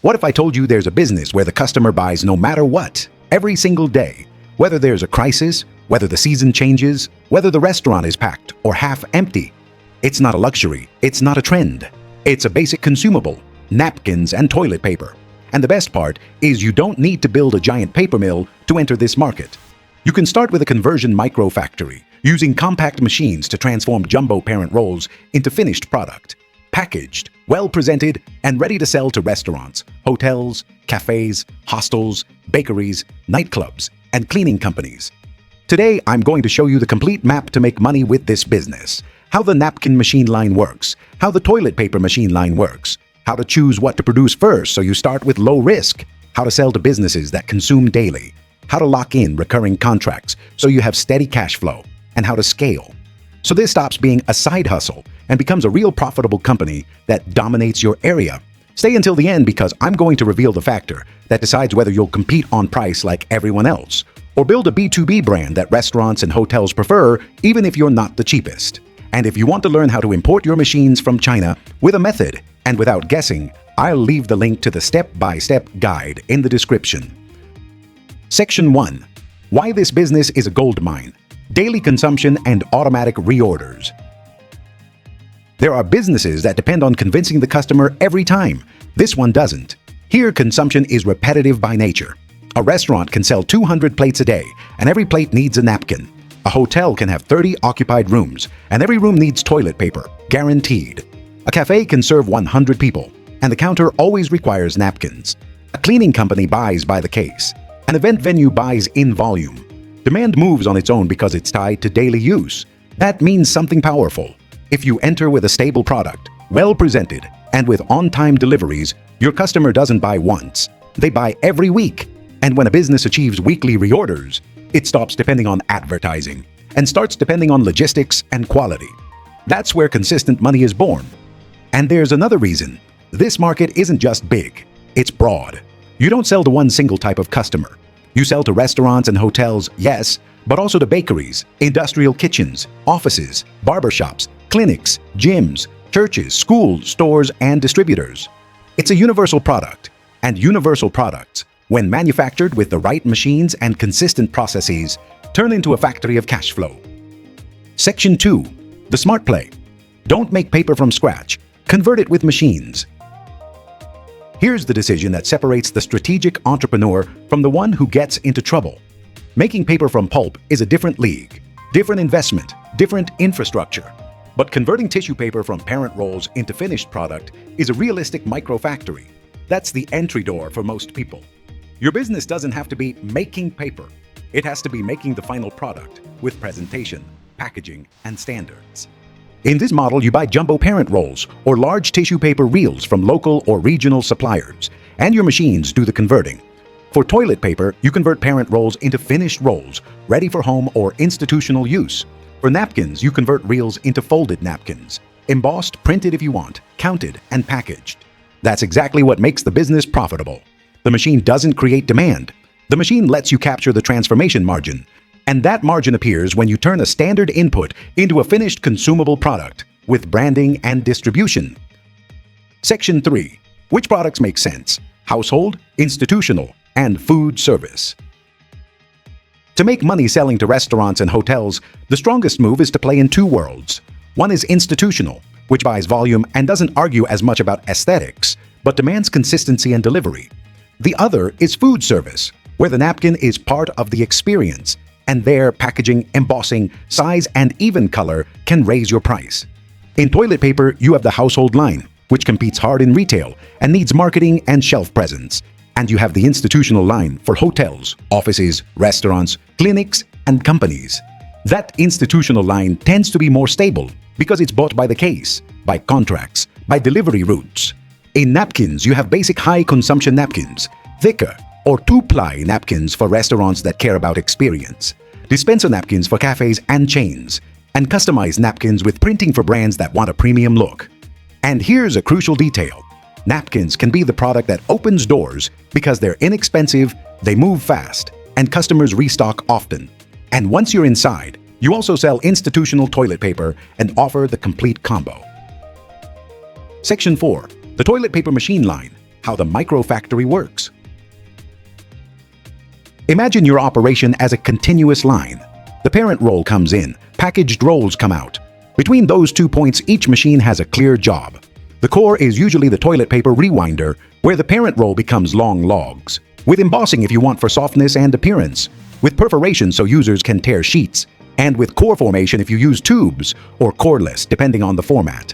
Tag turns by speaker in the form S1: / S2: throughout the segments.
S1: What if I told you there's a business where the customer buys no matter what, every single day, whether there's a crisis, whether the season changes, whether the restaurant is packed or half empty? It's not a luxury, it's not a trend. It's a basic consumable, napkins and toilet paper. And the best part is you don't need to build a giant paper mill to enter this market. You can start with a conversion micro factory, using compact machines to transform jumbo parent rolls into finished product. Packaged, well-presented, and ready to sell to restaurants, hotels, cafes, hostels, bakeries, nightclubs, and cleaning companies. Today, I'm going to show you the complete map to make money with this business, how the napkin machine line works, how the toilet paper machine line works, how to choose what to produce first so you start with low risk, how to sell to businesses that consume daily, how to lock in recurring contracts so you have steady cash flow, and how to scale. So this stops being a side hustle and becomes a real profitable company that dominates your area. Stay until the end because I'm going to reveal the factor that decides whether you'll compete on price like everyone else, or build a B2B brand that restaurants and hotels prefer even if you're not the cheapest. And if you want to learn how to import your machines from China with a method and without guessing, I'll leave the link to the step-by-step guide in the description. Section 1. Why this business is a gold mine. Daily consumption and automatic reorders. There are businesses that depend on convincing the customer every time. This one doesn't. Here, consumption is repetitive by nature. A restaurant can sell 200 plates a day, and every plate needs a napkin. A hotel can have 30 occupied rooms, and every room needs toilet paper, guaranteed. A cafe can serve 100 people, and the counter always requires napkins. A cleaning company buys by the case. An event venue buys in volume. Demand moves on its own because it's tied to daily use. That means something powerful. If you enter with a stable product, well presented, and with on-time deliveries, your customer doesn't buy once. They buy every week. And when a business achieves weekly reorders, it stops depending on advertising and starts depending on logistics and quality. That's where consistent money is born. And there's another reason. This market isn't just big, it's broad. You don't sell to one single type of customer. You sell to restaurants and hotels, yes, but also to bakeries, industrial kitchens, offices, barbershops, clinics, gyms, churches, schools, stores, and distributors. It's a universal product, and universal products, when manufactured with the right machines and consistent processes, turn into a factory of cash flow. Section 2. The smart play. Don't make paper from scratch. Convert it with machines. Here's the decision that separates the strategic entrepreneur from the one who gets into trouble. Making paper from pulp is a different league, different investment, different infrastructure. But converting tissue paper from parent rolls into finished product is a realistic microfactory. That's the entry door for most people. Your business doesn't have to be making paper. It has to be making the final product with presentation, packaging, and standards. In this model, you buy jumbo parent rolls or large tissue paper reels from local or regional suppliers, and your machines do the converting. For toilet paper, you convert parent rolls into finished rolls, ready for home or institutional use. For napkins, you convert reels into folded napkins, embossed, printed if you want, counted, and packaged. That's exactly what makes the business profitable. The machine doesn't create demand. The machine lets you capture the transformation margin. And that margin appears when you turn a standard input into a finished consumable product with branding and distribution. Section 3. Which products make sense? Household, institutional, and food service. To make money selling to restaurants and hotels, the strongest move is to play in two worlds. One is institutional, which buys volume and doesn't argue as much about aesthetics, but demands consistency and delivery. The other is food service, where the napkin is part of the experience, and their packaging, embossing, size, and even color can raise your price. In toilet paper, you have the household line, which competes hard in retail and needs marketing and shelf presence. And you have the institutional line for hotels, offices, restaurants, clinics, and companies. That institutional line tends to be more stable because it's bought by the case, by contracts, by delivery routes. In napkins, you have basic high-consumption napkins, thicker or two-ply napkins for restaurants that care about experience, dispenser napkins for cafes and chains, and customized napkins with printing for brands that want a premium look. And here's a crucial detail. Napkins can be the product that opens doors because they're inexpensive, they move fast, and customers restock often. And once you're inside, you also sell institutional toilet paper and offer the complete combo. Section 4. The toilet paper machine line. how the microfactory works. Imagine your operation as a continuous line. The parent roll comes in, packaged rolls come out. Between those 2 points, each machine has a clear job. The core is usually the toilet paper rewinder, where the parent roll becomes long logs. With embossing if you want for softness and appearance. With perforation so users can tear sheets. And with core formation if you use tubes, or coreless, depending on the format.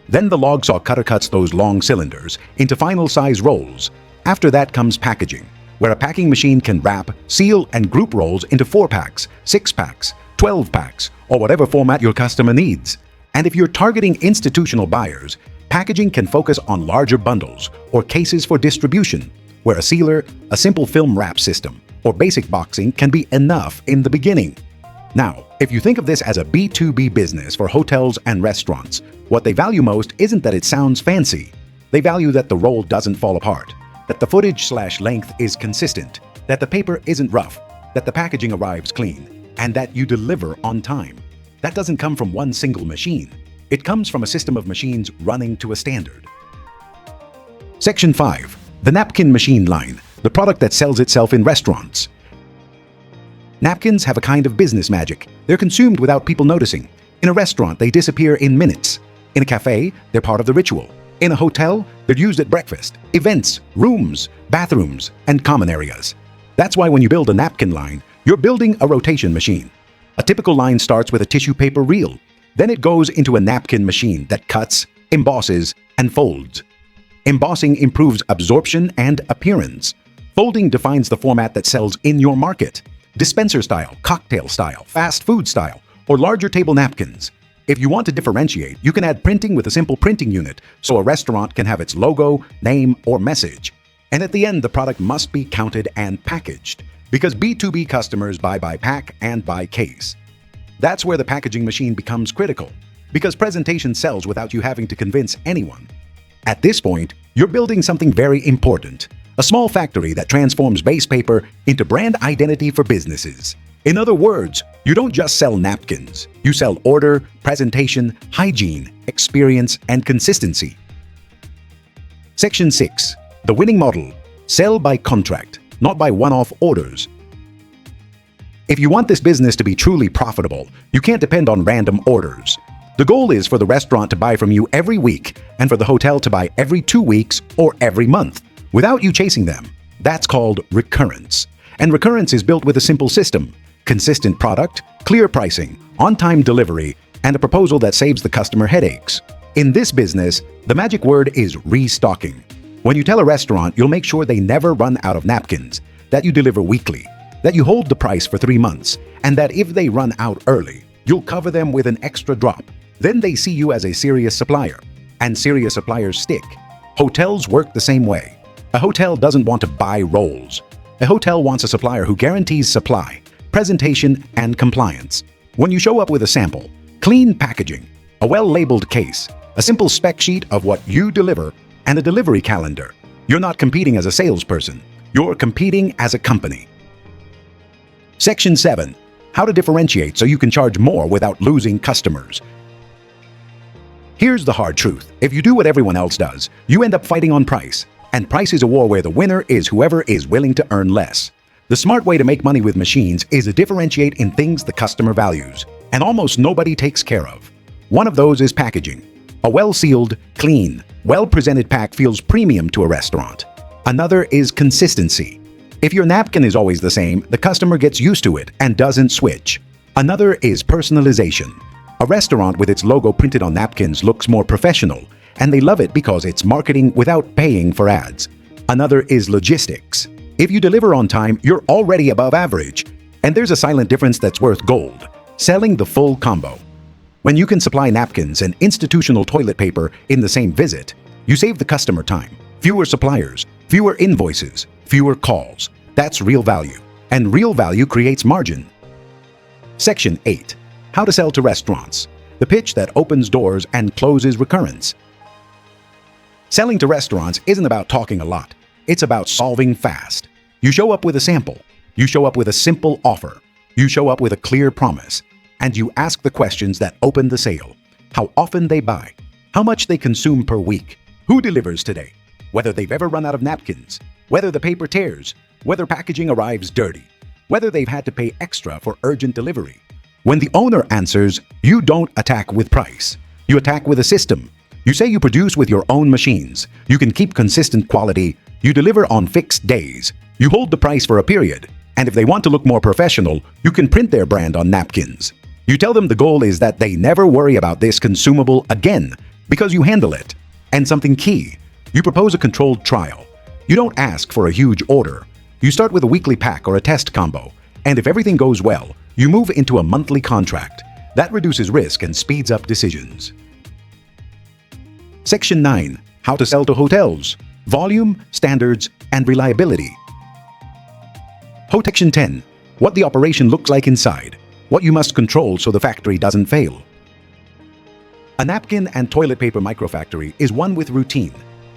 S1: Then the log saw cutter cuts those long cylinders into final size rolls. After that comes packaging, where a packing machine can wrap, seal, and group rolls into 4-packs, 6-packs, 12-packs, or whatever format your customer needs. And if you're targeting institutional buyers, packaging can focus on larger bundles or cases for distribution, where a sealer, a simple film wrap system, or basic boxing can be enough in the beginning. Now, if you think of this as a B2B business for hotels and restaurants, what they value most isn't that it sounds fancy. They value that the roll doesn't fall apart, that the footage/length is consistent, that the paper isn't rough, that the packaging arrives clean, and that you deliver on time. That doesn't come from one single machine. It comes from a system of machines running to a standard. Section 5. The napkin machine line, the product that sells itself in restaurants. Napkins have a kind of business magic. They're consumed without people noticing. In a restaurant, they disappear in minutes. In a cafe, they're part of the ritual. In a hotel, they're used at breakfast, events, rooms, bathrooms, and common areas. That's why when you build a napkin line, you're building a rotation machine. A typical line starts with a tissue paper reel. Then it goes into a napkin machine that cuts, embosses, and folds. Embossing improves absorption and appearance. Folding defines the format that sells in your market. Dispenser style, cocktail style, fast food style, or larger table napkins. If you want to differentiate, you can add printing with a simple printing unit so a restaurant can have its logo, name, or message. And at the end, the product must be counted and packaged, because B2B customers buy by pack and by case. That's where the packaging machine becomes critical, because presentation sells without you having to convince anyone. At this point, you're building something very important. A small factory that transforms base paper into brand identity for businesses. In other words, you don't just sell napkins. You sell order, presentation, hygiene, experience, and consistency. Section 6. The winning model. Sell by contract, not by one-off orders. If you want this business to be truly profitable, you can't depend on random orders. The goal is for the restaurant to buy from you every week and for the hotel to buy every 2 weeks or every month, without you chasing them. That's called recurrence. And recurrence is built with a simple system: consistent product, clear pricing, on-time delivery, and a proposal that saves the customer headaches. In this business, the magic word is restocking. When you tell a restaurant you'll make sure they never run out of napkins, that you deliver weekly, that you hold the price for 3 months, and that if they run out early, you'll cover them with an extra drop. Then they see you as a serious supplier. And serious suppliers stick. Hotels work the same way. A hotel doesn't want to buy rolls. A hotel wants a supplier who guarantees supply, presentation, and compliance. When you show up with a sample, clean packaging, a well-labeled case, a simple spec sheet of what you deliver, and a delivery calendar, you're not competing as a salesperson. You're competing as a company. Section 7. How to differentiate so you can charge more without losing customers. Here's the hard truth. If you do what everyone else does, you end up fighting on price. And price is a war where the winner is whoever is willing to earn less. The smart way to make money with machines is to differentiate in things the customer values, and almost nobody takes care of. One of those is packaging. A well-sealed, clean, well-presented pack feels premium to a restaurant. Another is consistency. If your napkin is always the same, the customer gets used to it and doesn't switch. Another is personalization. A restaurant with its logo printed on napkins looks more professional, and they love it because it's marketing without paying for ads. Another is logistics. If you deliver on time, you're already above average. And there's a silent difference that's worth gold: selling the full combo. When you can supply napkins and institutional toilet paper in the same visit, you save the customer time. Fewer suppliers, fewer invoices, fewer calls. That's real value. And real value creates margin. Section 8. How to sell to restaurants. The pitch that opens doors and closes recurrence. Selling to restaurants isn't about talking a lot. It's about solving fast. You show up with a sample. You show up with a simple offer. You show up with a clear promise. And you ask the questions that open the sale. How often they buy. How much they consume per week. Who delivers today? whether they've ever run out of napkins, whether the paper tears, whether packaging arrives dirty, whether they've had to pay extra for urgent delivery. When the owner answers, you don't attack with price. You attack with a system. You say you produce with your own machines. You can keep consistent quality. You deliver on fixed days. You hold the price for a period. And if they want to look more professional, you can print their brand on napkins. You tell them the goal is that they never worry about this consumable again because you handle it. And something key, you propose a controlled trial. You don't ask for a huge order. You start with a weekly pack or a test combo. And if everything goes well, you move into a monthly contract. That reduces risk and speeds up decisions. Section 9. How to sell to hotels. Volume, standards, and reliability. Section 10. What the operation looks like inside. What you must control so the factory doesn't fail. A napkin and toilet paper microfactory is one with routine.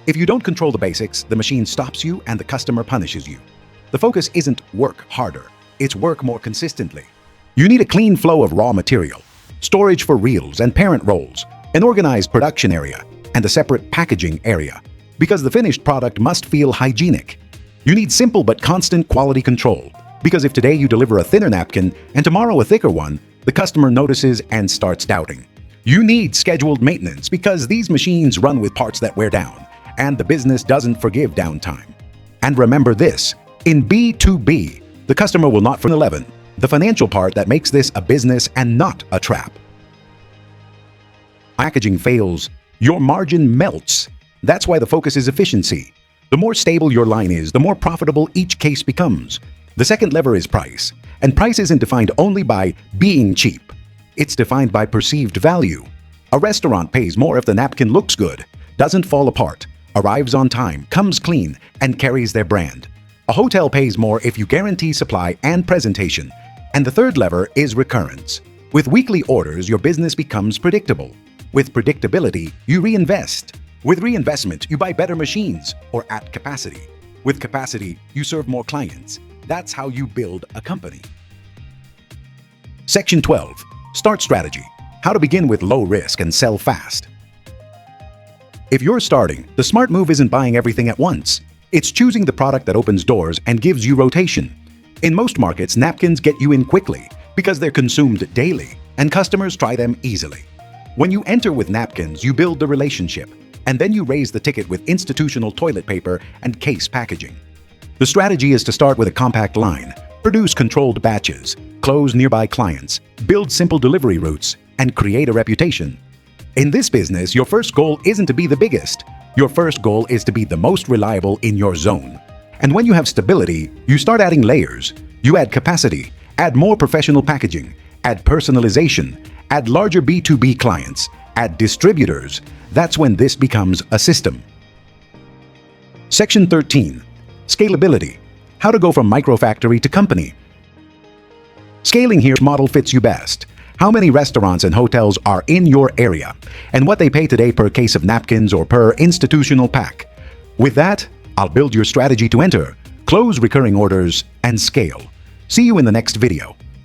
S1: If you don't control the basics, the machine stops you and the customer punishes you. The focus isn't work harder, it's work more consistently. You need a clean flow of raw material, storage for reels and parent rolls, an organized production area, and a separate packaging area, because the finished product must feel hygienic. You need simple but constant quality control, because if today you deliver a thinner napkin and tomorrow a thicker one, the customer notices and starts doubting. You need scheduled maintenance because these machines run with parts that wear down, and the business doesn't forgive downtime. And remember this, in B2B, the customer will not forget 11, the financial part that makes this a business and not a trap. Packaging fails, your margin melts. That's why the focus is efficiency. The more stable your line is, the more profitable each case becomes. The second lever is price, and price isn't defined only by being cheap. It's defined by perceived value. A restaurant pays more if the napkin looks good, doesn't fall apart, arrives on time, comes clean, and carries their brand. A hotel pays more if you guarantee supply and presentation. And the third lever is recurrence. With weekly orders, your business becomes predictable. With predictability, you reinvest. With reinvestment, you buy better machines or at capacity. With capacity, you serve more clients. That's how you build a company. Section 12. Start strategy. How to begin with low risk and sell fast. If you're starting, the smart move isn't buying everything at once. It's choosing the product that opens doors and gives you rotation. In most markets, napkins get you in quickly because they're consumed daily and customers try them easily. When you enter with napkins, you build the relationship, and then you raise the ticket with institutional toilet paper and case packaging. The strategy is to start with a compact line, produce controlled batches, close nearby clients, build simple delivery routes, and create a reputation. In this business, your first goal isn't to be the biggest. Your first goal is to be the most reliable in your zone. And when you have stability, you start adding layers. You add capacity, add more professional packaging, add personalization, add larger B2B clients, add distributors. That's when this becomes a system. Section 13. Scalability. How to go from microfactory to company. Scaling here model fits you best. How many restaurants and hotels are in your area, and what they pay today per case of napkins or per institutional pack. With that, I'll build your strategy to enter, close recurring orders, and scale. See you in the next video.